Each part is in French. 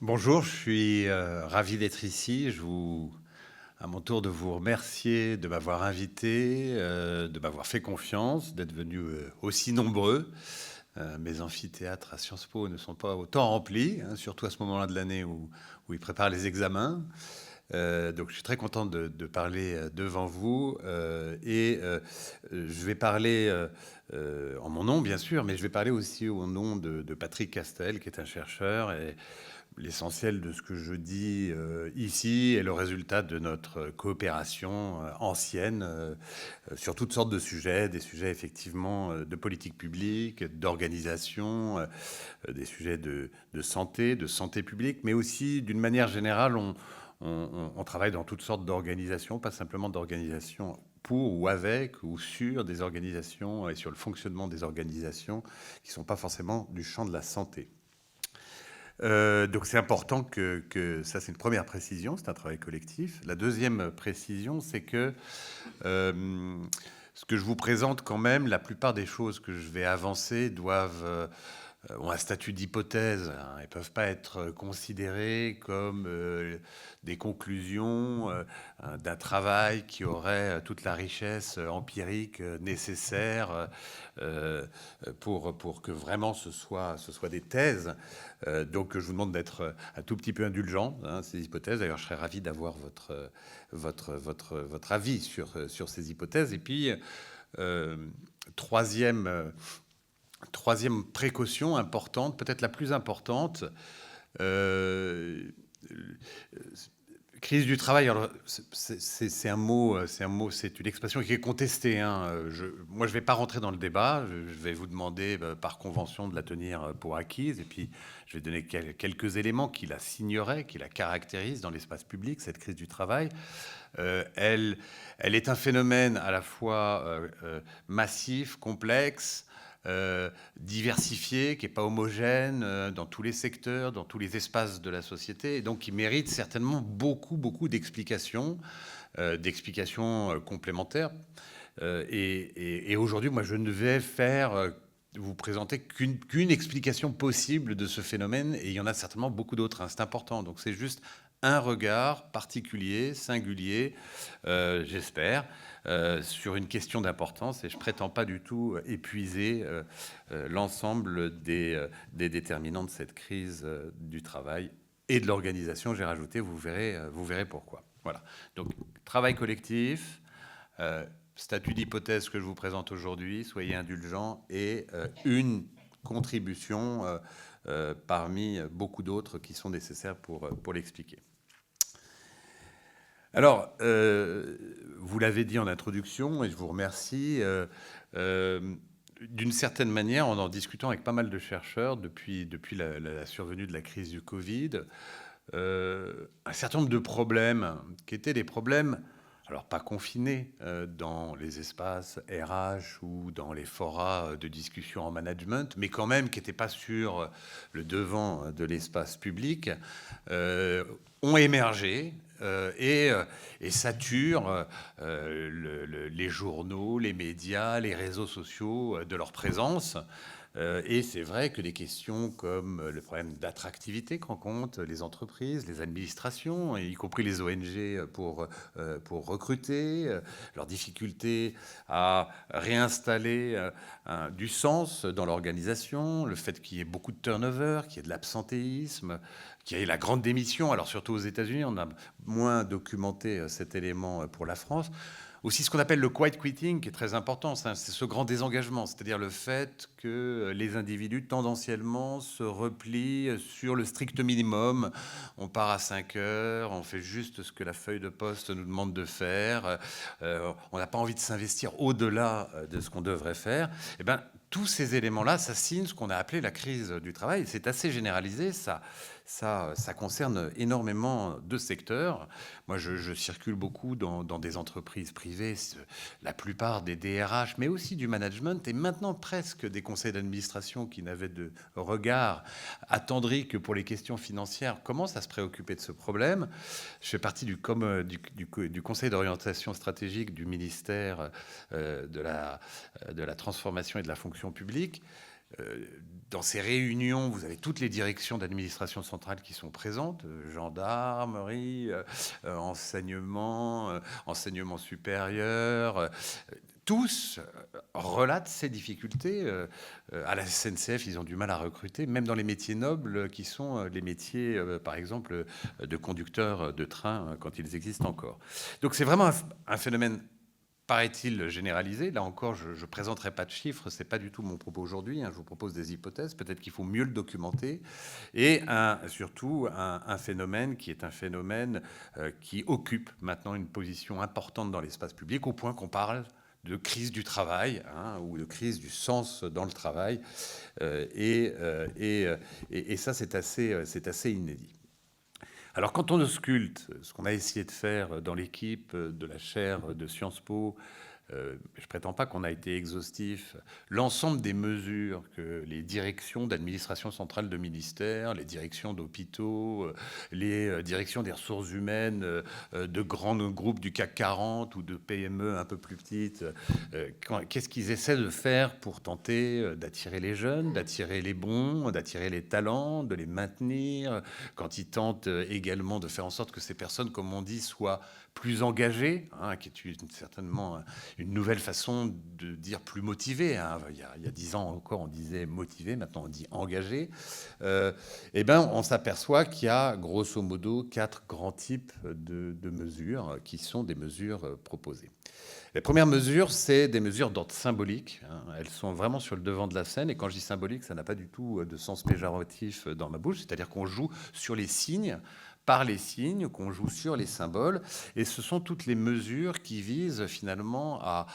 Bonjour, je suis ravi d'être ici. À mon tour, de vous remercier de m'avoir invité, de m'avoir fait confiance, d'être venus aussi nombreux. Mes amphithéâtres à Sciences Po ne sont pas autant remplis, hein, surtout à ce moment-là de l'année où ils préparent les examens. Donc je suis très content de parler devant vous je vais parler en mon nom bien sûr, mais je vais parler aussi au nom de Patrick Castel qui est un chercheur et l'essentiel de ce que je dis ici est le résultat de notre coopération ancienne sur toutes sortes de sujets, des sujets effectivement de politique publique, d'organisation, des sujets de santé publique, mais aussi d'une manière générale, on travaille dans toutes sortes d'organisations, pas simplement d'organisations pour ou avec ou sur des organisations et sur le fonctionnement des organisations qui ne sont pas forcément du champ de la santé. Donc c'est important ça c'est une première précision, c'est un travail collectif. La deuxième précision, c'est que ce que je vous présente quand même, la plupart des choses que je vais avancer ont un statut d'hypothèse, hein. Elles ne peuvent pas être considérées comme des conclusions d'un travail qui aurait toute la richesse empirique nécessaire pour que vraiment ce soit des thèses. Donc je vous demande d'être un tout petit peu indulgent, hein, ces hypothèses. D'ailleurs, je serais ravi d'avoir votre avis sur ces hypothèses. Et puis, euh, troisième, troisième précaution importante, peut-être la plus importante, euh, crise du travail. Alors, c'est un mot, c'est une expression qui est contestée, hein. Moi, je ne vais pas rentrer dans le débat. Je vais vous demander, par convention, de la tenir pour acquise. Et puis, je vais donner quelques éléments qui la signeraient, qui la caractérisent dans l'espace public, cette crise du travail. Elle est un phénomène à la fois massif, complexe, diversifié, qui n'est pas homogène dans tous les secteurs, dans tous les espaces de la société, et donc qui mérite certainement beaucoup d'explications, complémentaires. Et aujourd'hui, moi, je ne vais vous présenter qu'une explication possible de ce phénomène, et il y en a certainement beaucoup d'autres, hein. C'est important. Donc c'est juste un regard particulier, singulier, j'espère, sur une question d'importance, et je prétends pas du tout épuiser l'ensemble des déterminants de cette crise du travail et de l'organisation. J'ai rajouté, vous verrez pourquoi. Voilà. Donc, travail collectif, statut d'hypothèse que je vous présente aujourd'hui, soyez indulgents, et une contribution parmi beaucoup d'autres qui sont nécessaires pour l'expliquer. Alors, vous l'avez dit en introduction, et je vous remercie, d'une certaine manière, en discutant avec pas mal de chercheurs depuis la survenue de la crise du Covid, un certain nombre de problèmes qui étaient des problèmes, alors pas confinés dans les espaces RH ou dans les forats de discussion en management, mais quand même qui n'étaient pas sur le devant de l'espace public, ont émergé et saturent les journaux, les médias, les réseaux sociaux de leur présence. Et c'est vrai que des questions comme le problème d'attractivité que rencontrent les entreprises, les administrations, y compris les ONG pour recruter, leur difficulté à réinstaller du sens dans l'organisation, le fait qu'il y ait beaucoup de turnover, qu'il y ait de l'absentéisme, qu'il y ait la grande démission. Alors surtout aux États-Unis, on a moins documenté cet élément pour la France. Aussi ce qu'on appelle le quiet quitting, qui est très important, c'est ce grand désengagement, c'est-à-dire le fait que les individus tendanciellement se replient sur le strict minimum. On part à 5 heures, on fait juste ce que la feuille de poste nous demande de faire, on n'a pas envie de s'investir au-delà de ce qu'on devrait faire. Eh ben, tous ces éléments-là, ça signe ce qu'on a appelé la crise du travail. C'est assez généralisé, ça concerne énormément de secteurs. Moi, je circule beaucoup dans des entreprises privées, la plupart des DRH, mais aussi du management, et maintenant presque des conseils d'administration qui n'avaient de regard attendri que pour les questions financières commencent à se préoccuper de ce problème. Je fais partie du conseil d'orientation stratégique du ministère de la transformation et de la fonction publique. Dans ces réunions, vous avez toutes les directions d'administration centrale qui sont présentes, gendarmerie, enseignement, enseignement supérieur, tous relatent ces difficultés. À la SNCF, ils ont du mal à recruter, même dans les métiers nobles qui sont les métiers, par exemple, de conducteurs de train, quand ils existent encore. Donc c'est vraiment un phénomène, paraît-il, généralisé. Là encore, je ne présenterai pas de chiffres, ce n'est pas du tout mon propos aujourd'hui. Je vous propose des hypothèses, peut-être qu'il faut mieux le documenter. Et surtout, un phénomène qui est un phénomène qui occupe maintenant une position importante dans l'espace public, au point qu'on parle de crise du travail, ou de crise du sens dans le travail. Et ça, c'est assez inédit. Alors, quand on ausculte, ce qu'on a essayé de faire dans l'équipe de la chaire de Sciences Po, je ne prétends pas qu'on a été exhaustif, l'ensemble des mesures que les directions d'administration centrale de ministères, les directions d'hôpitaux, les directions des ressources humaines de grands groupes du CAC 40 ou de PME un peu plus petites, qu'est-ce qu'ils essaient de faire pour tenter d'attirer les jeunes, d'attirer les bons, d'attirer les talents, de les maintenir, quand ils tentent également de faire en sorte que ces personnes, comme on dit, soient plus engagées, qui est certainement une nouvelle façon de dire plus motivé. Il y a 10 ans encore, on disait motivé, maintenant on dit engagé. On s'aperçoit qu'il y a grosso modo 4 grands types de mesures qui sont des mesures proposées. Les premières mesures, c'est des mesures d'ordre symbolique. Elles sont vraiment sur le devant de la scène. Et quand je dis symbolique, ça n'a pas du tout de sens péjoratif dans ma bouche. C'est-à-dire qu'on joue sur les signes, par les signes, qu'on joue sur les symboles. Et ce sont toutes les mesures qui visent finalement à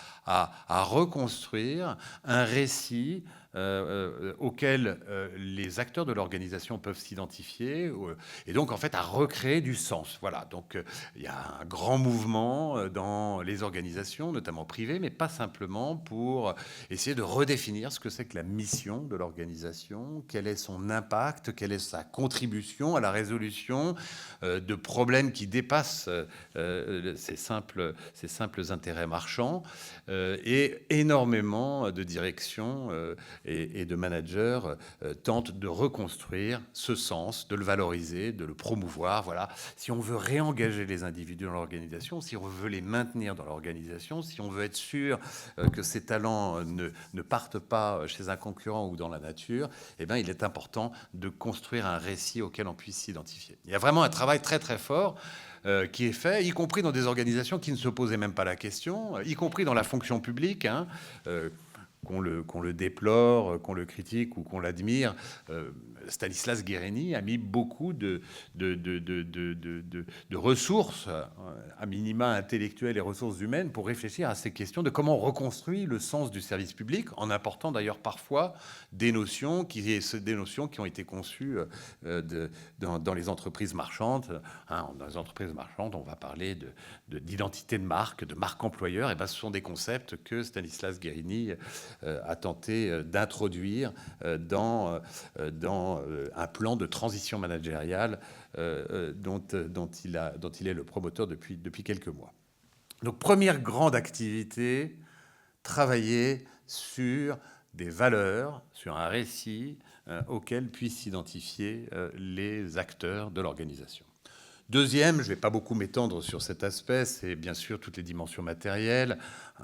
reconstruire un récit auquel les acteurs de l'organisation peuvent s'identifier, et donc en fait à recréer du sens. Voilà, donc il y a un grand mouvement dans les organisations, notamment privées, mais pas simplement, pour essayer de redéfinir ce que c'est que la mission de l'organisation, quel est son impact, quelle est sa contribution à la résolution de problèmes qui dépassent ces simples intérêts marchands, et énormément de directions et de managers tentent de reconstruire ce sens, de le valoriser, de le promouvoir. Voilà. Si on veut réengager les individus dans l'organisation, si on veut les maintenir dans l'organisation, si on veut être sûr que ces talents ne partent pas chez un concurrent ou dans la nature, il est important de construire un récit auquel on puisse s'identifier. Il y a vraiment un travail très très fort qui est fait, y compris dans des organisations qui ne se posaient même pas la question, y compris dans la fonction publique, qu'on le déplore, qu'on le critique ou qu'on l'admire. Stanislas Guérini a mis beaucoup de ressources, à minima intellectuelles et ressources humaines, pour réfléchir à ces questions de comment on reconstruit le sens du service public, en important d'ailleurs parfois des notions qui ont été conçues dans les entreprises marchandes. Dans les entreprises marchandes, on va parler d'identité de marque, de marque employeur. Et ce sont des concepts que Stanislas Guérini a tenté d'introduire dans un plan de transition managériale dont il est le promoteur depuis quelques mois. Donc, première grande activité, travailler sur des valeurs, sur un récit auquel puissent s'identifier les acteurs de l'organisation. Deuxième, je ne vais pas beaucoup m'étendre sur cet aspect, c'est bien sûr toutes les dimensions matérielles.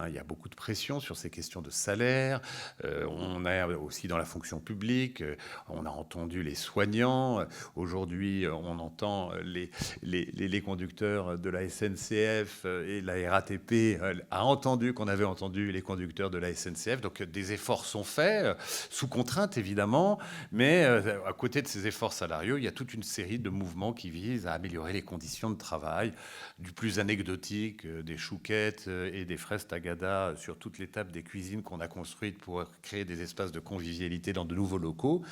Il y a beaucoup de pression sur ces questions de salaire. On est aussi dans la fonction publique. On a entendu les soignants. Aujourd'hui, on entend les conducteurs de la SNCF, et la RATP a entendu qu'on avait entendu les conducteurs de la SNCF. Donc des efforts sont faits, sous contrainte évidemment, mais à côté de ces efforts salariaux, il y a toute une série de mouvements qui visent à améliorer les conditions de travail, du plus anecdotique, des chouquettes et des fraises tagada sur toute l'étape des cuisines qu'on a construites pour créer des espaces de convivialité dans de nouveaux locaux,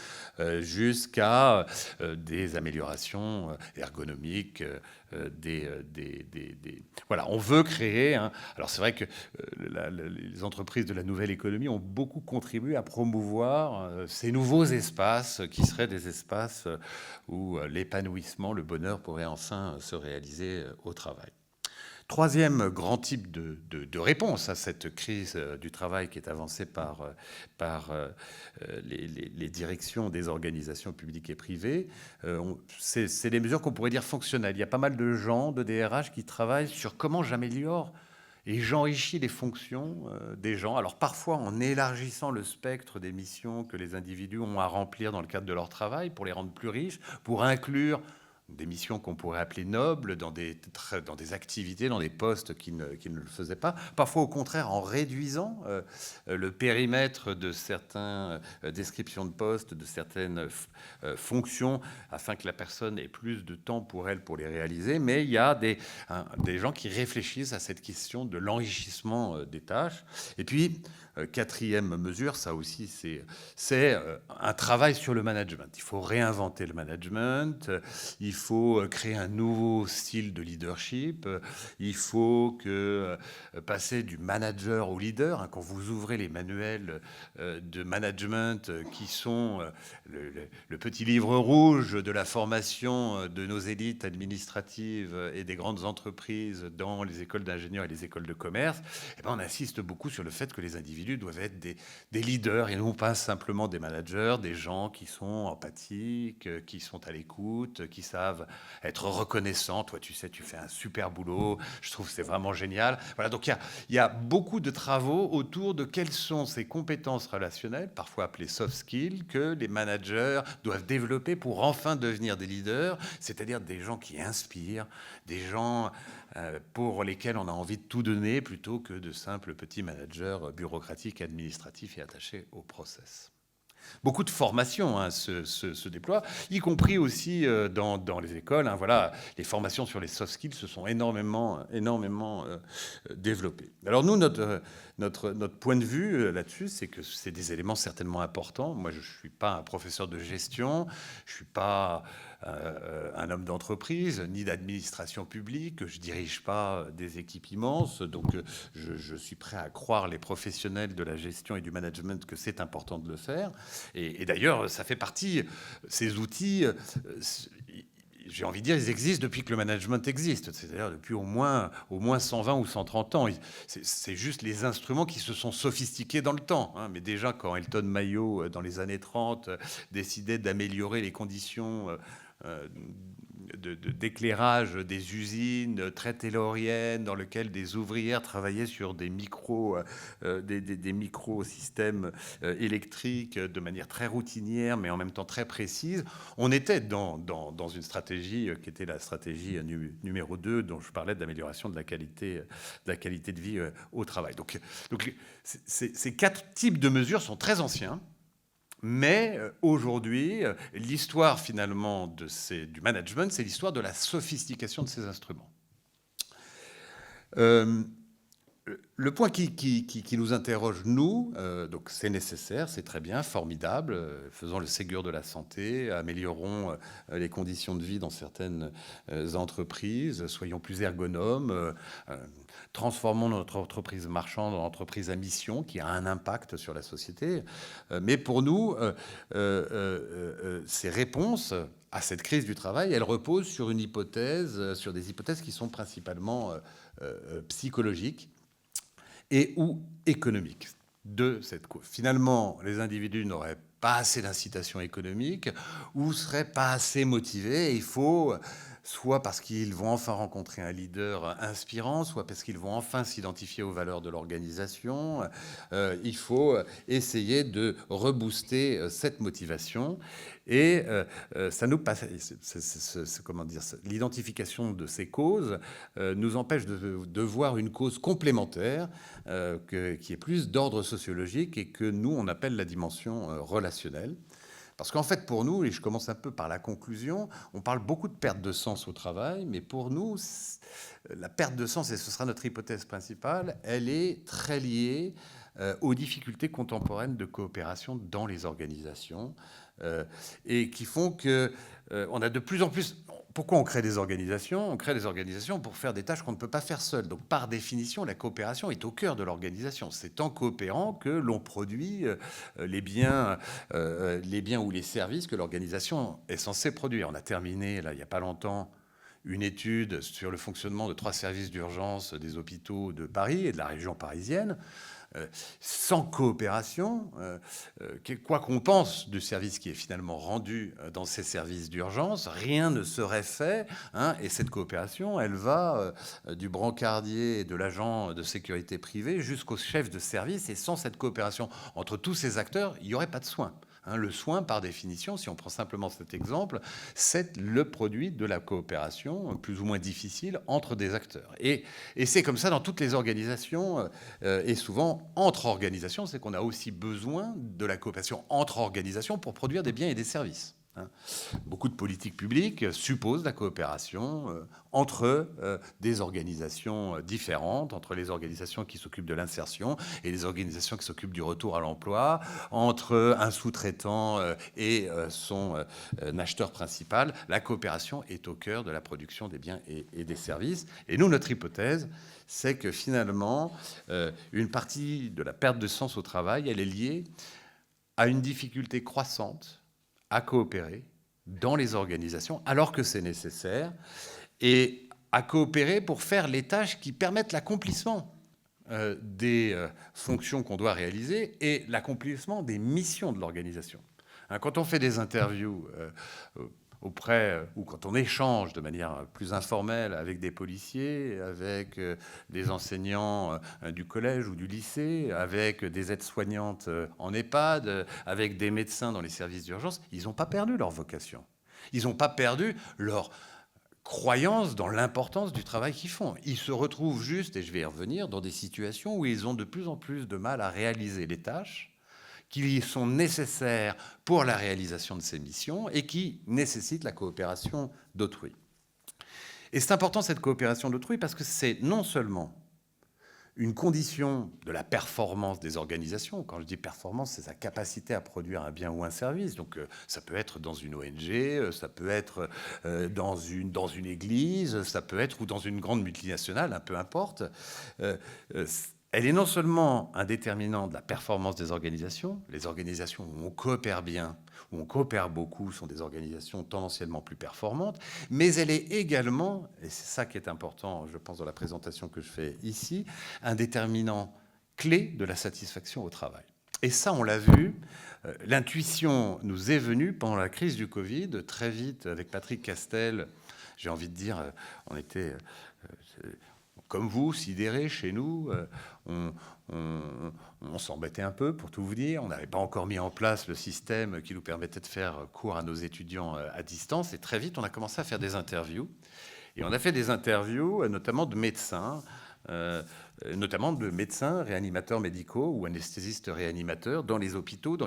jusqu'à des améliorations ergonomiques, Voilà, on veut créer... Alors c'est vrai que les entreprises de la nouvelle économie ont beaucoup contribué à promouvoir ces nouveaux espaces qui seraient des espaces où l'épanouissement, le bonheur pourrait enfin se réaliser au travail. Troisième grand type de réponse à cette crise du travail qui est avancée par les directions des organisations publiques et privées, c'est des mesures qu'on pourrait dire fonctionnelles. Il y a pas mal de gens, de DRH, qui travaillent sur comment j'améliore et j'enrichis les fonctions des gens. Alors parfois en élargissant le spectre des missions que les individus ont à remplir dans le cadre de leur travail pour les rendre plus riches, pour inclure des missions qu'on pourrait appeler nobles, dans des activités, dans des postes qui ne le faisaient pas. Parfois, au contraire, en réduisant le périmètre de certaines descriptions de postes, de certaines fonctions, afin que la personne ait plus de temps pour elle pour les réaliser. Mais il y a des gens qui réfléchissent à cette question de l'enrichissement des tâches. Et puis, quatrième mesure, ça aussi, c'est un travail sur le management. Il faut réinventer le management, il faut créer un nouveau style de leadership, il faut passer du manager au leader. Quand vous ouvrez les manuels de management qui sont le petit livre rouge de la formation de nos élites administratives et des grandes entreprises dans les écoles d'ingénieurs et les écoles de commerce, eh ben on insiste beaucoup sur le fait que les individus doivent être des leaders et non pas simplement des managers, des gens qui sont empathiques, qui sont à l'écoute, qui savent être reconnaissants. Toi, tu sais, tu fais un super boulot. Je trouve que c'est vraiment génial. Voilà, donc il y a beaucoup de travaux autour de quelles sont ces compétences relationnelles, parfois appelées soft skills, que les managers doivent développer pour enfin devenir des leaders, c'est-à-dire des gens qui inspirent, des gens pour lesquels on a envie de tout donner plutôt que de simples petits managers bureaucratiques, administratifs et attachés au process. Beaucoup de formations se déploient, y compris aussi dans les écoles. Voilà, les formations sur les soft skills se sont énormément développées. Alors nous, notre point de vue là-dessus, c'est que c'est des éléments certainement importants. Moi, je ne suis pas un professeur de gestion, je ne suis pas un homme d'entreprise, ni d'administration publique, je ne dirige pas des équipes immenses, donc je suis prêt à croire les professionnels de la gestion et du management que c'est important de le faire. Et d'ailleurs, ça fait partie, ces outils, j'ai envie de dire, ils existent depuis que le management existe, c'est-à-dire depuis au moins 120 ou 130 ans. C'est juste les instruments qui se sont sophistiqués dans le temps. Mais déjà, quand Elton Mayo, dans les années 30, décidait d'améliorer les conditions d'éclairage des usines très tayloriennes dans lesquelles des ouvrières travaillaient sur des microsystèmes électriques de manière très routinière mais en même temps très précise. On était dans une stratégie qui était la stratégie numéro 2 dont je parlais d'amélioration de la qualité de vie au travail. Donc ces 4 types de mesures sont très anciens. Mais aujourd'hui, l'histoire finalement du management, c'est l'histoire de la sophistication de ces instruments. Le point qui nous interroge, nous, donc c'est nécessaire, c'est très bien, formidable, faisons le Ségur de la santé, améliorons les conditions de vie dans certaines entreprises, soyons plus ergonomes, transformons notre entreprise marchande en entreprise à mission qui a un impact sur la société. Mais pour nous, ces réponses à cette crise du travail, elles reposent sur des hypothèses qui sont principalement psychologiques et ou économiques. Finalement, les individus n'auraient pas assez d'incitation économique ou seraient pas assez motivés. Il faut, soit parce qu'ils vont enfin rencontrer un leader inspirant, soit parce qu'ils vont enfin s'identifier aux valeurs de l'organisation. Il faut essayer de rebooster cette motivation. Et ça nous passe, comment dire, l'identification de ces causes nous empêche de voir une cause complémentaire qui est plus d'ordre sociologique et que nous, on appelle la dimension relationnelle. Parce qu'en fait, pour nous, et je commence un peu par la conclusion, on parle beaucoup de perte de sens au travail, mais pour nous, la perte de sens, et ce sera notre hypothèse principale, elle est très liée aux difficultés contemporaines de coopération dans les organisations et qui font que on a de plus en plus... Pourquoi on crée des organisations ? On crée des organisations pour faire des tâches qu'on ne peut pas faire seul. Donc, par définition, la coopération est au cœur de l'organisation. C'est en coopérant que l'on produit les biens ou les services que l'organisation est censée produire. On a terminé, là, il n'y a pas longtemps, une étude sur le fonctionnement de 3 services d'urgence des hôpitaux de Paris et de la région parisienne. Sans coopération, quoi qu'on pense du service qui est finalement rendu dans ces services d'urgence, rien ne serait fait. Et cette coopération, elle va du brancardier et de l'agent de sécurité privée jusqu'au chef de service. Et sans cette coopération entre tous ces acteurs, il n'y aurait pas de soins. Le soin, par définition, si on prend simplement cet exemple, c'est le produit de la coopération plus ou moins difficile entre des acteurs. Et c'est comme ça dans toutes les organisations, et souvent entre organisations, c'est qu'on a aussi besoin de la coopération entre organisations pour produire des biens et des services. Beaucoup de politiques publiques supposent la coopération entre des organisations différentes, entre les organisations qui s'occupent de l'insertion et les organisations qui s'occupent du retour à l'emploi, entre un sous-traitant et son acheteur principal. La coopération est au cœur de la production des biens et des services. Et nous, notre hypothèse, c'est que finalement, une partie de la perte de sens au travail, elle est liée à une difficulté croissante à coopérer dans les organisations, alors que c'est nécessaire, et à coopérer pour faire les tâches qui permettent l'accomplissement des fonctions qu'on doit réaliser et l'accomplissement des missions de l'organisation. Quand on fait des interviews auprès, ou quand on échange de manière plus informelle avec des policiers, avec des enseignants du collège ou du lycée, avec des aides-soignantes en EHPAD, avec des médecins dans les services d'urgence, ils n'ont pas perdu leur vocation. Ils n'ont pas perdu leur croyance dans l'importance du travail qu'ils font. Ils se retrouvent juste, et je vais y revenir, dans des situations où ils ont de plus en plus de mal à réaliser les tâches qui sont nécessaires pour la réalisation de ces missions et qui nécessitent la coopération d'autrui. Et c'est important, cette coopération d'autrui, parce que c'est non seulement une condition de la performance des organisations. Quand je dis performance, c'est sa capacité à produire un bien ou un service. Donc ça peut être dans une ONG, ça peut être dans une église, ça peut être ou dans une grande multinationale, peu importe. Elle est non seulement un déterminant de la performance des organisations, les organisations où on coopère bien, où on coopère beaucoup, sont des organisations tendanciellement plus performantes, mais elle est également, et c'est ça qui est important, je pense, dans la présentation que je fais ici, un déterminant clé de la satisfaction au travail. Et ça, on l'a vu, l'intuition nous est venue pendant la crise du Covid, très vite, avec Patrick Castel, j'ai envie de dire, on était... comme vous, sidérés chez nous, on s'embêtait un peu, pour tout vous dire. On n'avait pas encore mis en place le système qui nous permettait de faire cours à nos étudiants à distance. Et très vite, on a commencé à faire des interviews. Et on a fait des interviews, notamment de médecins, réanimateurs médicaux ou anesthésistes réanimateurs dans les hôpitaux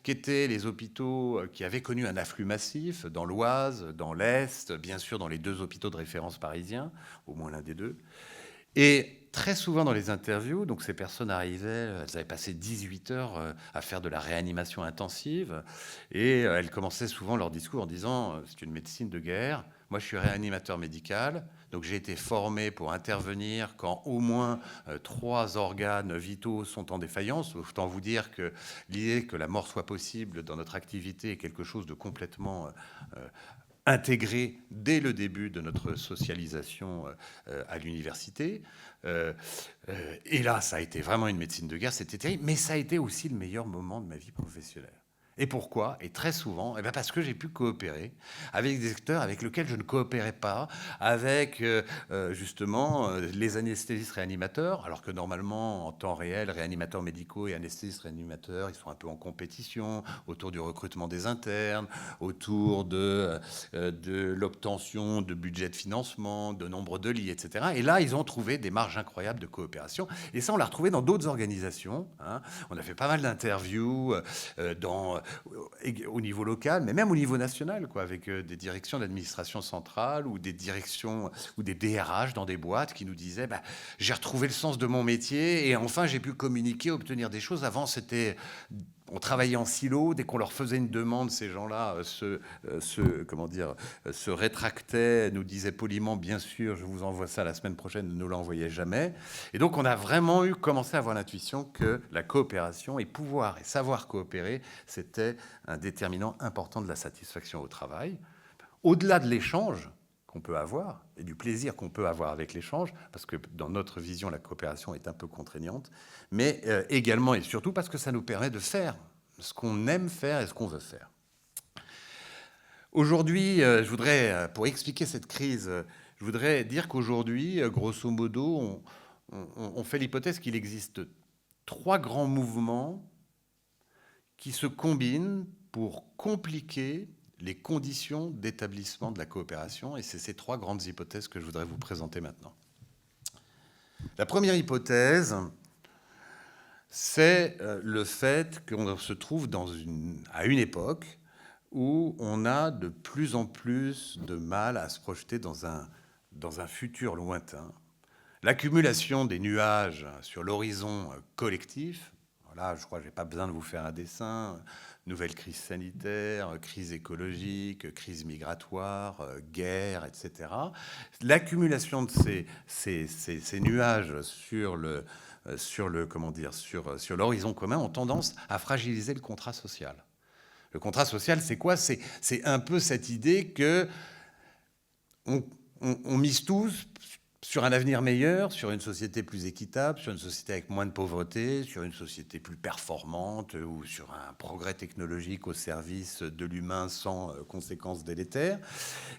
qui étaient les hôpitaux qui avaient connu un afflux massif dans l'Oise, dans l'Est, bien sûr dans les 2 hôpitaux de référence parisiens, au moins l'un des 2. Et très souvent dans les interviews, donc ces personnes arrivaient, elles avaient passé 18 heures à faire de la réanimation intensive, et elles commençaient souvent leur discours en disant « c'est une médecine de guerre, moi je suis réanimateur médical, donc j'ai été formé pour intervenir quand au moins 3 organes vitaux sont en défaillance ». Autant vous dire que l'idée que la mort soit possible dans notre activité est quelque chose de complètement... intégré dès le début de notre socialisation à l'université. Et là, ça a été vraiment une médecine de guerre, c'était terrible, mais ça a été aussi le meilleur moment de ma vie professionnelle. Et pourquoi? Et très souvent, parce que j'ai pu coopérer avec des acteurs avec lesquels je ne coopérais pas, avec justement les anesthésistes réanimateurs, alors que normalement, en temps réel, réanimateurs médicaux et anesthésistes réanimateurs, ils sont un peu en compétition autour du recrutement des internes, autour de l'obtention de budget de financement, de nombre de lits, etc. Et là, ils ont trouvé des marges incroyables de coopération. Et ça, on l'a retrouvé dans d'autres organisations. On a fait pas mal d'interviews au niveau local, mais même au niveau national, avec des directions d'administration centrale ou des directions ou des DRH dans des boîtes qui nous disaient j'ai retrouvé le sens de mon métier et enfin j'ai pu communiquer, obtenir des choses. Avant, on travaillait en silo. Dès qu'on leur faisait une demande, ces gens-là se rétractaient, nous disaient poliment, bien sûr, je vous envoie ça la semaine prochaine, ne nous l'envoyez jamais. Et donc, on a vraiment commencé à avoir l'intuition que la coopération et pouvoir et savoir coopérer, c'était un déterminant important de la satisfaction au travail. Au-delà de l'échange qu'on peut avoir et du plaisir qu'on peut avoir avec l'échange, parce que dans notre vision, la coopération est un peu contraignante, mais également et surtout parce que ça nous permet de faire ce qu'on aime faire et ce qu'on veut faire. Aujourd'hui, je voudrais, pour expliquer cette crise, je voudrais dire qu'aujourd'hui, grosso modo, on fait l'hypothèse qu'il existe 3 grands mouvements qui se combinent pour compliquer les conditions d'établissement de la coopération, et c'est ces 3 grandes hypothèses que je voudrais vous présenter maintenant. La première hypothèse, c'est le fait qu'on se trouve à une époque où on a de plus en plus de mal à se projeter dans un futur lointain. L'accumulation des nuages sur l'horizon collectif, voilà, je crois que je n'ai pas besoin de vous faire un dessin, nouvelle crise sanitaire, crise écologique, crise migratoire, guerre, etc. L'accumulation de ces nuages sur l'horizon commun ont tendance à fragiliser le contrat social. Le contrat social, c'est quoi? C'est un peu cette idée que on mise tous sur un avenir meilleur, sur une société plus équitable, sur une société avec moins de pauvreté, sur une société plus performante ou sur un progrès technologique au service de l'humain sans conséquences délétères.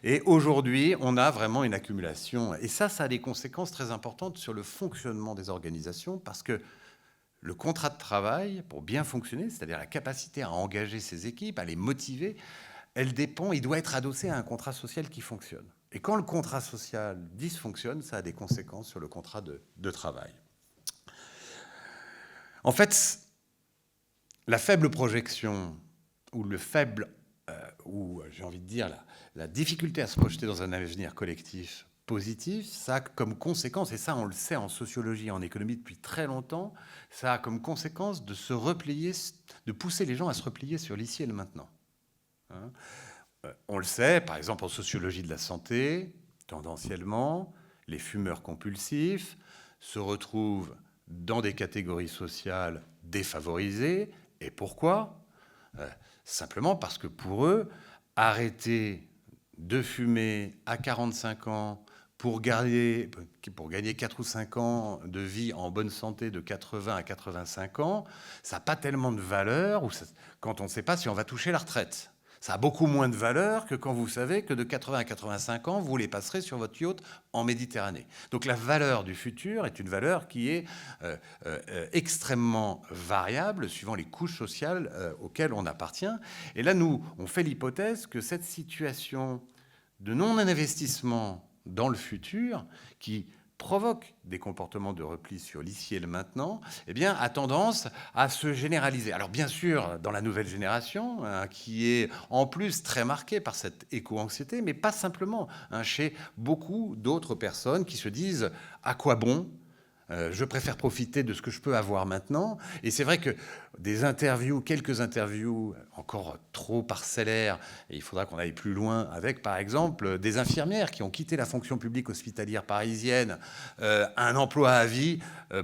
Et aujourd'hui, on a vraiment une accumulation. Et ça a des conséquences très importantes sur le fonctionnement des organisations parce que le contrat de travail, pour bien fonctionner, c'est-à-dire la capacité à engager ses équipes, à les motiver, il doit être adossé à un contrat social qui fonctionne. Et quand le contrat social dysfonctionne, ça a des conséquences sur le contrat de travail. En fait, la faible projection ou j'ai envie de dire la difficulté à se projeter dans un avenir collectif positif, ça a comme conséquence, et ça on le sait en sociologie et en économie depuis très longtemps, ça a comme conséquence de pousser les gens à se replier sur l'ici et le maintenant. Hein? On le sait, par exemple en sociologie de la santé, tendanciellement, les fumeurs compulsifs se retrouvent dans des catégories sociales défavorisées. Et pourquoi ? Simplement parce que pour eux, arrêter de fumer à 45 ans pour gagner 4 ou 5 ans de vie en bonne santé de 80 à 85 ans, ça n'a pas tellement de valeur quand on ne sait pas si on va toucher la retraite. Ça a beaucoup moins de valeur que quand vous savez que de 80 à 85 ans, vous les passerez sur votre yacht en Méditerranée. Donc la valeur du futur est une valeur qui est extrêmement variable suivant les couches sociales auxquelles on appartient. Et là, nous, on fait l'hypothèse que cette situation de non-investissement dans le futur, qui provoque des comportements de repli sur l'ici et le maintenant, eh bien, a tendance à se généraliser. Alors bien sûr, dans la nouvelle génération, qui est en plus très marquée par cette éco-anxiété, mais pas simplement, chez beaucoup d'autres personnes qui se disent « à quoi bon ? Je préfère profiter de ce que je peux avoir maintenant ». Et c'est vrai que quelques interviews encore trop parcellaires, et il faudra qu'on aille plus loin avec, par exemple, des infirmières qui ont quitté la fonction publique hospitalière parisienne, un emploi à vie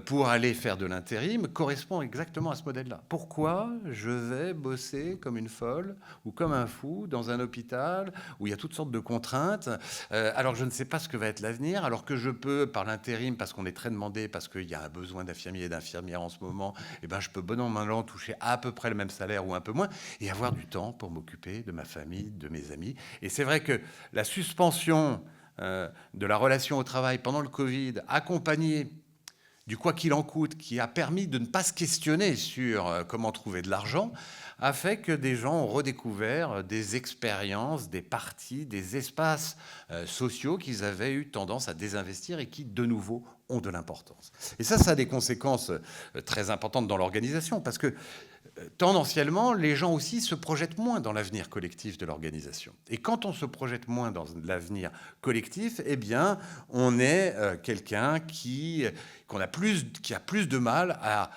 pour aller faire de l'intérim, correspond exactement à ce modèle-là. Pourquoi je vais bosser comme une folle ou comme un fou dans un hôpital où il y a toutes sortes de contraintes, alors je ne sais pas ce que va être l'avenir, alors que je peux, par l'intérim, parce qu'on est très demandé, parce qu'il y a un besoin d'infirmiers et d'infirmières en ce moment, eh ben, je peux bon an, mal an toucher à peu près le même salaire ou un peu moins et avoir du temps pour m'occuper de ma famille, de mes amis. Et c'est vrai que la suspension de la relation au travail pendant le Covid, accompagnée du quoi qu'il en coûte, qui a permis de ne pas se questionner sur comment trouver de l'argent, a fait que des gens ont redécouvert des expériences, des parties, des espaces sociaux qu'ils avaient eu tendance à désinvestir et qui, de nouveau, ont de l'importance. Et ça a des conséquences très importantes dans l'organisation, parce que tendanciellement, les gens aussi se projettent moins dans l'avenir collectif de l'organisation. Et quand on se projette moins dans l'avenir collectif, eh bien, on est quelqu'un qui a plus de mal à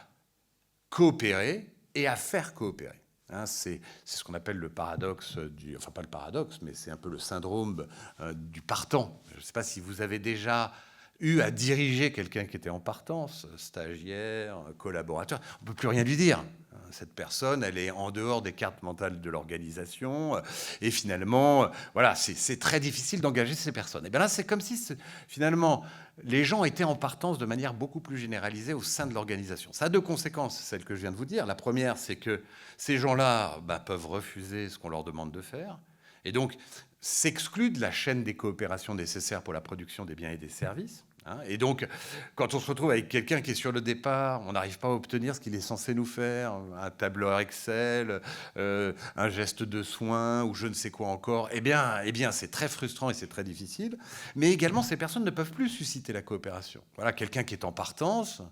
coopérer et à faire coopérer. C'est ce qu'on appelle le paradoxe enfin pas le paradoxe, mais c'est un peu le syndrome du partant. Je ne sais pas si vous avez déjà eu à diriger quelqu'un qui était en partance, stagiaire, collaborateur, on ne peut plus rien lui dire. Cette personne, elle est en dehors des cartes mentales de l'organisation. Et finalement, voilà, c'est très difficile d'engager ces personnes. Et bien là, c'est comme si, finalement, les gens étaient en partance de manière beaucoup plus généralisée au sein de l'organisation. Ça a deux conséquences, celles que je viens de vous dire. La première, c'est que ces gens-là peuvent refuser ce qu'on leur demande de faire. Et donc, s'excluent de la chaîne des coopérations nécessaires pour la production des biens et des services. Et donc, quand on se retrouve avec quelqu'un qui est sur le départ, on n'arrive pas à obtenir ce qu'il est censé nous faire, un tableur Excel, un geste de soin ou je ne sais quoi encore, eh bien c'est très frustrant et c'est très difficile. Mais également, ces personnes ne peuvent plus susciter la coopération. Voilà, quelqu'un qui est en partance,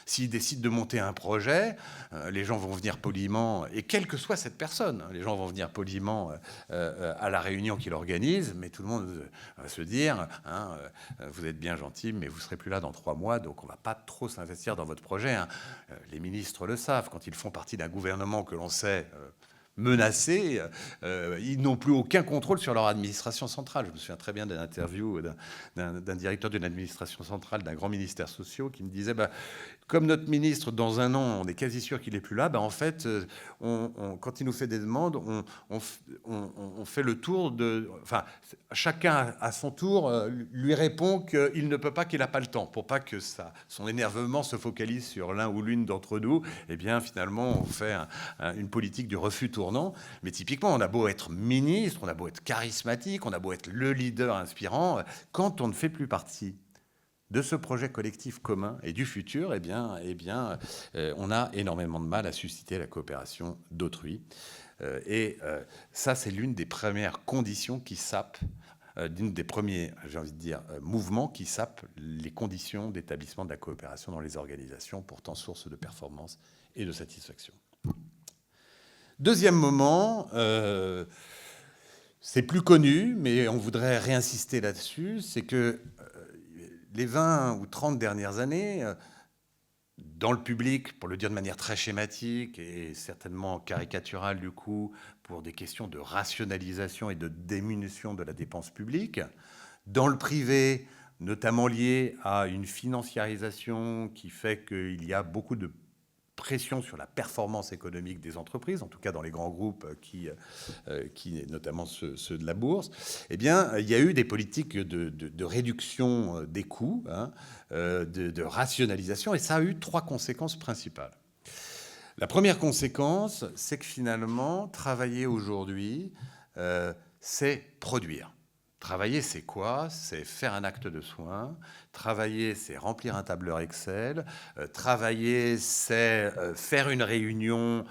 s'il décide de monter un projet, les gens vont venir poliment, et quelle que soit cette personne, les gens vont venir poliment à la réunion qu'il organise, mais tout le monde va se dire, vous êtes bien gentil, mais vous ne serez plus là dans 3 mois, donc on ne va pas trop s'investir dans votre projet. Les ministres le savent, quand ils font partie d'un gouvernement que l'on sait menacés, ils n'ont plus aucun contrôle sur leur administration centrale. Je me souviens très bien d'une interview d'un directeur d'une administration centrale, d'un grand ministère social, qui me disait, comme notre ministre, dans un an, on est quasi sûr qu'il n'est plus là, en fait, quand il nous fait des demandes, on fait le tour de... Enfin, chacun, à son tour, lui répond qu'il ne peut pas, qu'il n'a pas le temps, pour pas que son énervement se focalise sur l'un ou l'une d'entre nous. Eh bien, finalement, on fait une politique du refus tournant. Mais typiquement, on a beau être ministre, on a beau être charismatique, on a beau être le leader inspirant, quand on ne fait plus partie de ce projet collectif commun et du futur, on a énormément de mal à susciter la coopération d'autrui. Ça, c'est l'une des premières conditions qui sapent, d'une des premiers, j'ai envie de dire, mouvements qui sapent les conditions d'établissement de la coopération dans les organisations, pourtant source de performance et de satisfaction. Deuxième moment, c'est plus connu, mais on voudrait réinsister là-dessus, c'est que les 20 ou 30 dernières années, dans le public, pour le dire de manière très schématique et certainement caricaturale du coup, pour des questions de rationalisation et de diminution de la dépense publique, dans le privé, notamment lié à une financiarisation qui fait qu'il y a beaucoup de pression sur la performance économique des entreprises, en tout cas dans les grands groupes qui notamment ceux de la bourse, il y a eu des politiques de réduction des coûts, de rationalisation, et ça a eu 3 conséquences principales. La première conséquence, c'est que finalement, travailler aujourd'hui, c'est produire. Travailler, c'est quoi? C'est faire un acte de soin. Travailler, c'est remplir un tableur Excel. Travailler, c'est faire une réunion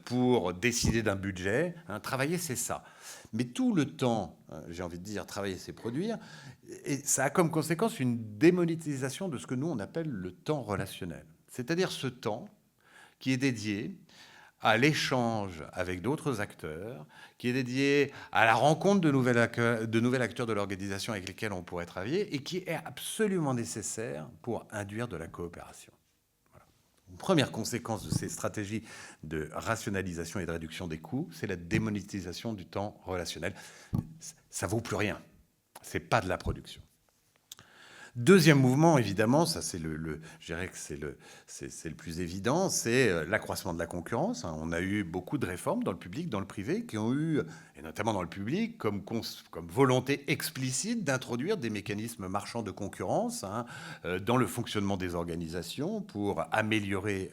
pour décider d'un budget. Travailler, c'est ça. Mais tout le temps, j'ai envie de dire, travailler, c'est produire. Et ça a comme conséquence une démonétisation de ce que nous, on appelle le temps relationnel. C'est-à-dire ce temps qui est dédié à l'échange avec d'autres acteurs, qui est dédié à la rencontre de nouveaux acteurs de l'organisation avec lesquels on pourrait travailler et qui est absolument nécessaire pour induire de la coopération. Voilà. Une première conséquence de ces stratégies de rationalisation et de réduction des coûts, c'est la démonétisation du temps relationnel. Ça ne vaut plus rien. Ce n'est pas de la production. Deuxième mouvement, évidemment, ça c'est je dirais que c'est le plus évident, c'est l'accroissement de la concurrence. On a eu beaucoup de réformes dans le public, dans le privé, qui ont eu, et notamment dans le public, comme volonté explicite d'introduire des mécanismes marchands de concurrence dans le fonctionnement des organisations pour améliorer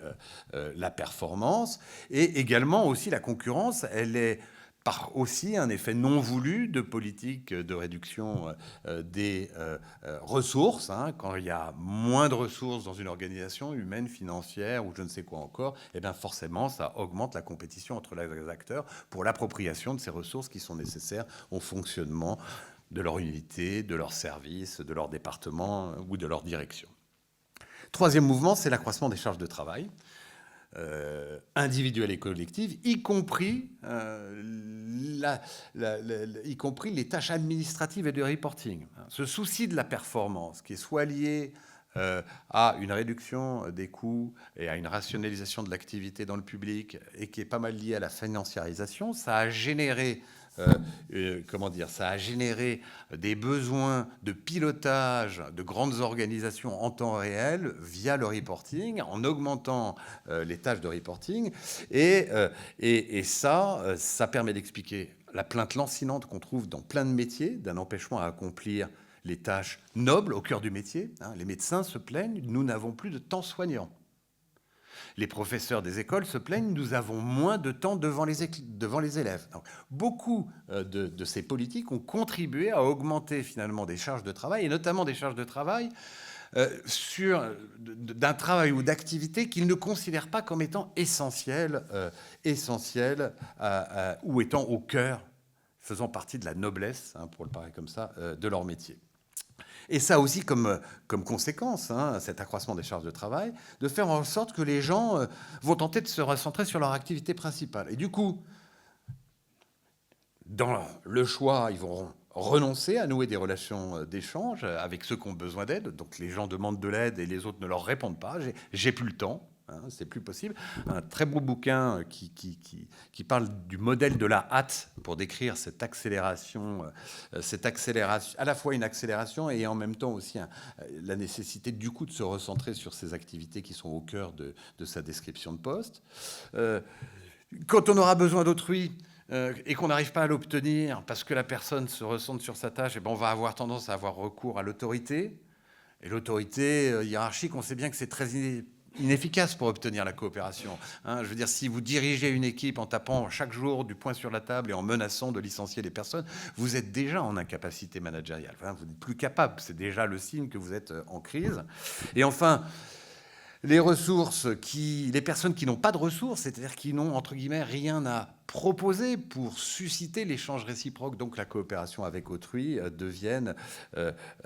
la performance. Et également aussi la concurrence, elle est par aussi un effet non voulu de politique de réduction des ressources. Quand il y a moins de ressources dans une organisation humaine, financière ou je ne sais quoi encore, forcément, ça augmente la compétition entre les acteurs pour l'appropriation de ces ressources qui sont nécessaires au fonctionnement de leur unité, de leur service, de leur département ou de leur direction. Troisième mouvement, c'est l'accroissement des charges de travail. Individuelles et collectives, y compris les tâches administratives et de reporting. Ce souci de la performance, qui est soit lié à une réduction des coûts et à une rationalisation de l'activité dans le public, et qui est pas mal lié à la financiarisation, ça a généré comment dire, ça a généré des besoins de pilotage de grandes organisations en temps réel via le reporting, en augmentant les tâches de reporting. Et ça permet d'expliquer la plainte lancinante qu'on trouve dans plein de métiers, d'un empêchement à accomplir les tâches nobles au cœur du métier. Les médecins se plaignent, nous n'avons plus de temps soignant. Les professeurs des écoles se plaignent, nous avons moins de temps devant les élèves. Donc, beaucoup de ces politiques ont contribué à augmenter finalement des charges de travail, et notamment des charges de travail d'un travail ou d'activité qu'ils ne considèrent pas comme étant essentiel ou étant au cœur, faisant partie de la noblesse, pour le parler comme ça, de leur métier. Et ça aussi comme conséquence, cet accroissement des charges de travail, de faire en sorte que les gens vont tenter de se recentrer sur leur activité principale. Et du coup, dans le choix, ils vont renoncer à nouer des relations d'échange avec ceux qui ont besoin d'aide. Donc les gens demandent de l'aide et les autres ne leur répondent pas. J'ai plus le temps. C'est plus possible. Un très beau bouquin qui parle du modèle de la hâte pour décrire cette accélération, à la fois une accélération et en même temps aussi la nécessité du coup de se recentrer sur ces activités qui sont au cœur de sa description de poste. Quand on aura besoin d'autrui, et qu'on n'arrive pas à l'obtenir parce que la personne se recentre sur sa tâche, et ben on va avoir tendance à avoir recours à l'autorité. Et l'autorité hiérarchique, on sait bien que c'est très inefficace pour obtenir la coopération. Je veux dire, si vous dirigez une équipe en tapant chaque jour du poing sur la table et en menaçant de licencier les personnes, vous êtes déjà en incapacité managériale. Vous n'êtes plus capable. C'est déjà le signe que vous êtes en crise. Et enfin, les personnes qui n'ont pas de ressources, c'est-à-dire qui n'ont, entre guillemets, rien à proposer pour susciter l'échange réciproque, donc la coopération avec autrui, deviennent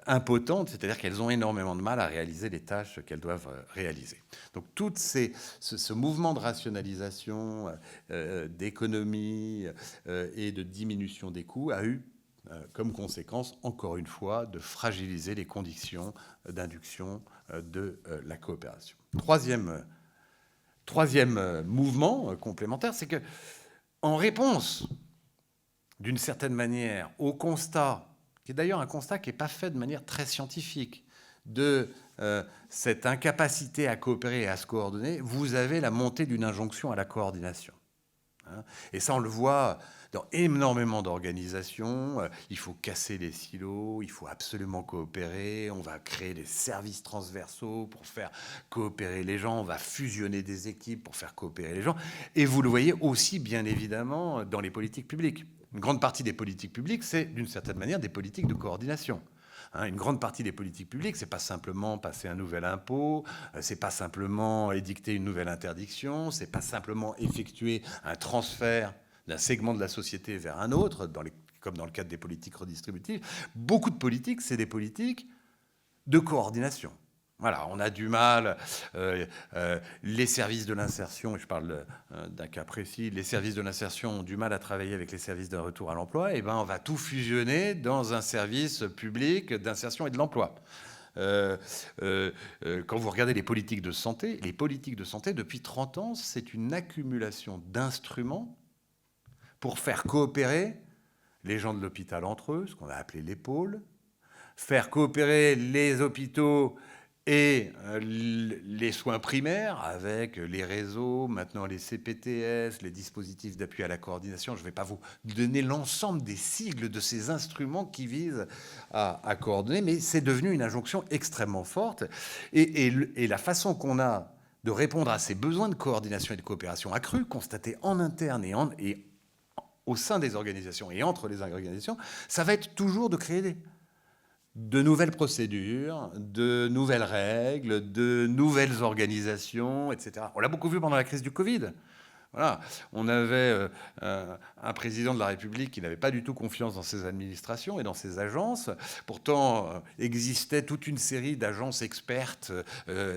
impotentes, c'est-à-dire qu'elles ont énormément de mal à réaliser les tâches qu'elles doivent réaliser. Donc tout ce mouvement de rationalisation, d'économie et de diminution des coûts a eu comme conséquence, encore une fois, de fragiliser les conditions d'induction de la coopération. Troisième mouvement complémentaire, c'est que, en réponse, d'une certaine manière, au constat, qui est d'ailleurs un constat qui n'est pas fait de manière très scientifique, de cette incapacité à coopérer et à se coordonner, vous avez la montée d'une injonction à la coordination. Et ça, on le voit dans énormément d'organisations. Il faut casser les silos, il faut absolument coopérer. On va créer des services transversaux pour faire coopérer les gens. On va fusionner des équipes pour faire coopérer les gens. Et vous le voyez aussi, bien évidemment, dans les politiques publiques. Une grande partie des politiques publiques, c'est d'une certaine manière des politiques de coordination. Une grande partie des politiques publiques, c'est pas simplement passer un nouvel impôt, c'est pas simplement édicter une nouvelle interdiction, c'est pas simplement effectuer un transfert d'un segment de la société vers un autre, comme dans le cadre des politiques redistributives. Beaucoup de politiques, c'est des politiques de coordination. Voilà, on a du mal, les services de l'insertion, et je parle d'un cas précis, les services de l'insertion ont du mal à travailler avec les services de retour à l'emploi, et ben on va tout fusionner dans un service public d'insertion et de l'emploi. Quand vous regardez les politiques de santé, depuis 30 ans, c'est une accumulation d'instruments pour faire coopérer les gens de l'hôpital entre eux, ce qu'on a appelé les pôles, faire coopérer les hôpitaux et les soins primaires avec les réseaux, maintenant les CPTS, les dispositifs d'appui à la coordination. Je ne vais pas vous donner l'ensemble des sigles de ces instruments qui visent à coordonner, mais c'est devenu une injonction extrêmement forte. Et la façon qu'on a de répondre à ces besoins de coordination et de coopération accrue, constatés en interne et au sein des organisations et entre les organisations, ça va être toujours de créer de nouvelles procédures, de nouvelles règles, de nouvelles organisations, etc. On l'a beaucoup vu pendant la crise du Covid. Voilà. On avait un président de la République qui n'avait pas du tout confiance dans ses administrations et dans ses agences. Pourtant, existait toute une série d'agences expertes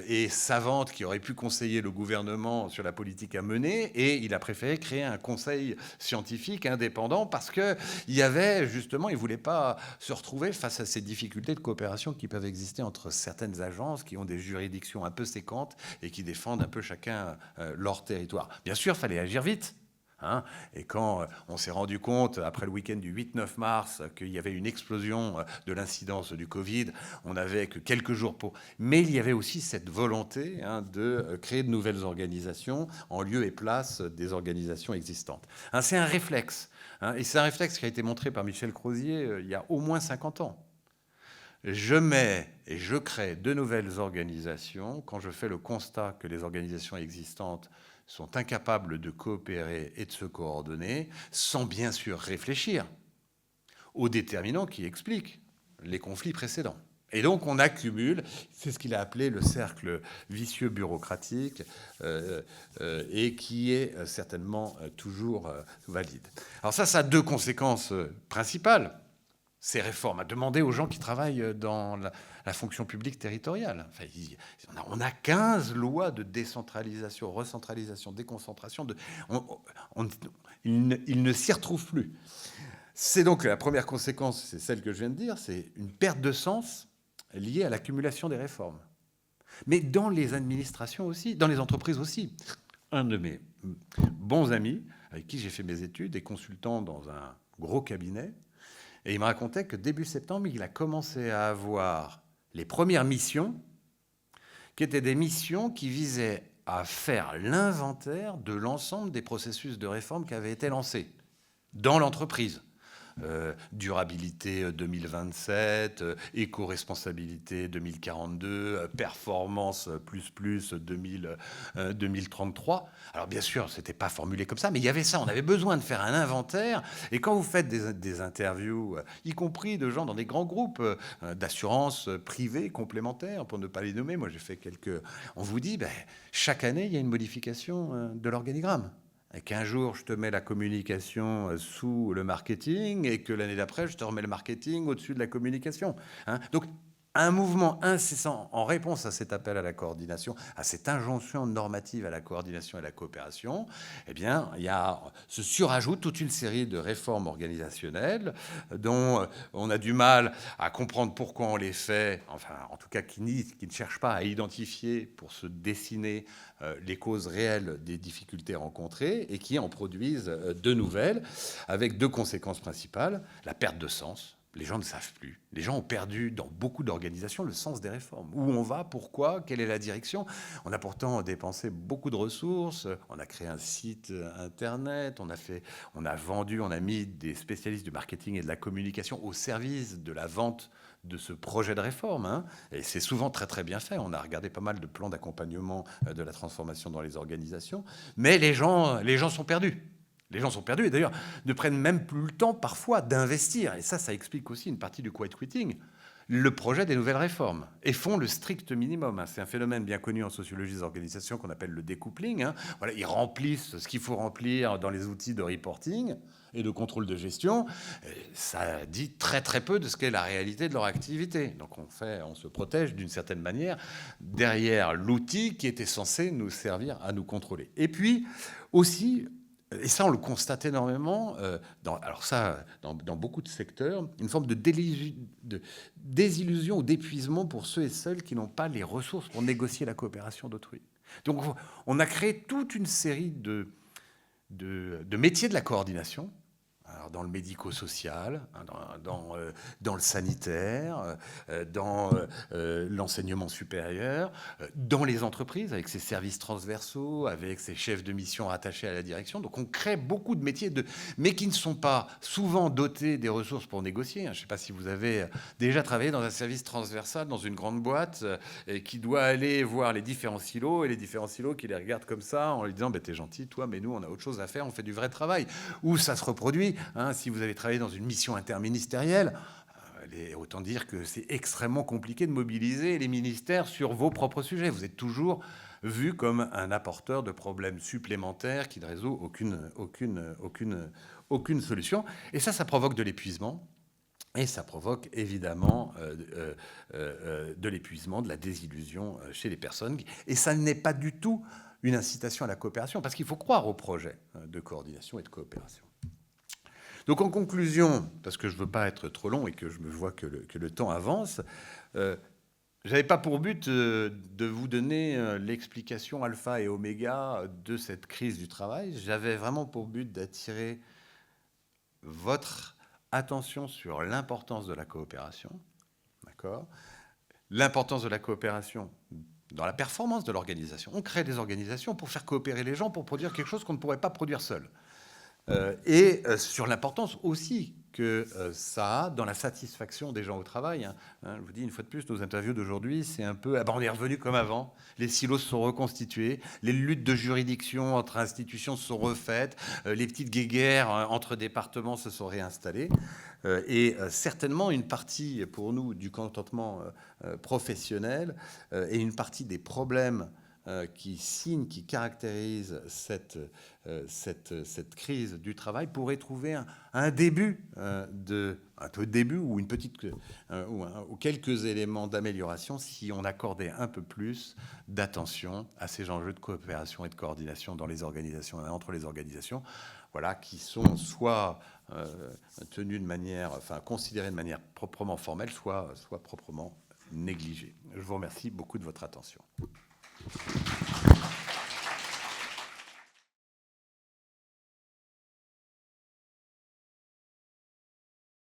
et savantes qui auraient pu conseiller le gouvernement sur la politique à mener. Et il a préféré créer un conseil scientifique indépendant parce qu'il y avait, justement, il ne voulait pas se retrouver face à ces difficultés de coopération qui peuvent exister entre certaines agences qui ont des juridictions un peu séquentes et qui défendent un peu chacun leur territoire. Bien sûr, il fallait agir vite. hein. Et quand on s'est rendu compte, après le week-end du 8-9 mars, qu'il y avait une explosion de l'incidence du Covid, on n'avait que quelques jours pour... Mais il y avait aussi cette volonté, hein, de créer de nouvelles organisations en lieu et place des organisations existantes. Hein, c'est un réflexe. Hein, et c'est un réflexe qui a été montré par Michel Crozier il y a au moins 50 ans. Je mets et je crée de nouvelles organisations quand je fais le constat que les organisations existantes sont incapables de coopérer et de se coordonner, sans bien sûr réfléchir aux déterminants qui expliquent les conflits précédents. Et donc on accumule, c'est ce qu'il a appelé le cercle vicieux bureaucratique, et qui est certainement toujours valide. Alors ça a deux conséquences principales. Ces réformes, à demander aux gens qui travaillent dans la fonction publique territoriale. Enfin, on a 15 lois de décentralisation, recentralisation, déconcentration. Ils ne s'y retrouvent plus. C'est donc la première conséquence, c'est celle que je viens de dire, c'est une perte de sens liée à l'accumulation des réformes. Mais dans les administrations aussi, dans les entreprises aussi. Un de mes bons amis, avec qui j'ai fait mes études, est consultant dans un gros cabinet, et il me racontait que début septembre, il a commencé à avoir les premières missions, qui étaient des missions qui visaient à faire l'inventaire de l'ensemble des processus de réforme qui avaient été lancés dans l'entreprise. Durabilité 2027, éco-responsabilité 2042, performance plus 2033. Alors bien sûr, ce n'était pas formulé comme ça, mais il y avait ça. On avait besoin de faire un inventaire. Et quand vous faites des interviews, y compris de gens dans des grands groupes d'assurance privée complémentaires, pour ne pas les nommer, moi j'ai fait quelques... On vous dit, chaque année, il y a une modification de l'organigramme. Et qu'un jour, je te mets la communication sous le marketing et que l'année d'après, je te remets le marketing au-dessus de la communication. Hein. Donc, un mouvement incessant en réponse à cet appel à la coordination, à cette injonction normative à la coordination et à la coopération, eh bien, se surajoute toute une série de réformes organisationnelles dont on a du mal à comprendre pourquoi on les fait, enfin, en tout cas, qui ne cherchent pas à identifier pour se dessiner les causes réelles des difficultés rencontrées et qui en produisent de nouvelles, avec deux conséquences principales. La perte de sens. Les gens ne savent plus. Les gens ont perdu, dans beaucoup d'organisations, le sens des réformes. Où on va, pourquoi, quelle est la direction. On a pourtant dépensé beaucoup de ressources. On a créé un site internet, on a vendu, on a mis des spécialistes du marketing et de la communication au service de la vente de ce projet de réforme. Hein. Et c'est souvent très très bien fait. On a regardé pas mal de plans d'accompagnement de la transformation dans les organisations. Mais les gens sont perdus. Les gens sont perdus et d'ailleurs ne prennent même plus le temps parfois d'investir. Et ça explique aussi une partie du quiet quitting, le projet des nouvelles réformes, et font le strict minimum. Hein. C'est un phénomène bien connu en sociologie des organisations qu'on appelle le découpling. Hein. Voilà, ils remplissent ce qu'il faut remplir dans les outils de reporting et de contrôle de gestion. Ça dit très très peu de ce qu'est la réalité de leur activité. Donc on se protège d'une certaine manière derrière l'outil qui était censé nous servir à nous contrôler. Et puis aussi... Et ça, on le constate énormément, dans beaucoup de secteurs, une forme de désillusion ou d'épuisement pour ceux et celles qui n'ont pas les ressources pour négocier la coopération d'autrui. Donc, on a créé toute une série de métiers de la coordination. Alors, dans le médico-social, dans le sanitaire, dans l'enseignement supérieur, dans les entreprises, avec ses services transversaux, avec ses chefs de mission rattachés à la direction. Donc on crée beaucoup de métiers, mais qui ne sont pas souvent dotés des ressources pour négocier. Je ne sais pas si vous avez déjà travaillé dans un service transversal, dans une grande boîte, qui doit aller voir les différents silos, et les différents silos qui les regardent comme ça, en lui disant « t'es gentil, toi, mais nous, on a autre chose à faire, on fait du vrai travail ». Ou ça se reproduit. Hein, si vous avez travaillé dans une mission interministérielle, autant dire que c'est extrêmement compliqué de mobiliser les ministères sur vos propres sujets. Vous êtes toujours vu comme un apporteur de problèmes supplémentaires qui ne résout aucune solution. Et ça provoque de l'épuisement. Et ça provoque évidemment de l'épuisement, de la désillusion chez les personnes. Et ça n'est pas du tout une incitation à la coopération, parce qu'il faut croire au projet de coordination et de coopération. Donc en conclusion, parce que je ne veux pas être trop long et que je me vois que le temps avance, J'avais pas pour but de vous donner l'explication alpha et oméga de cette crise du travail. J'avais vraiment pour but d'attirer votre attention sur l'importance de la coopération, d'accord? L'importance de la coopération dans la performance de l'organisation. On crée des organisations pour faire coopérer les gens, pour produire quelque chose qu'on ne pourrait pas produire seul. Sur l'importance aussi que ça a dans la satisfaction des gens au travail. Hein. Je vous dis une fois de plus, nos interviews d'aujourd'hui, c'est un peu, on est revenu comme avant. Les silos se sont reconstitués, les luttes de juridiction entre institutions se sont refaites, les petites guéguerres entre départements se sont réinstallées. Certainement une partie pour nous du contentement professionnel et une partie des problèmes qui caractérise cette crise du travail pourrait trouver un début, un peu de début ou une petite, ou quelques éléments d'amélioration si on accordait un peu plus d'attention à ces enjeux de coopération et de coordination dans les organisations, entre les organisations, voilà, qui sont soit tenus de manière, enfin considérés de manière proprement formelle, soit proprement négligés. Je vous remercie beaucoup de votre attention.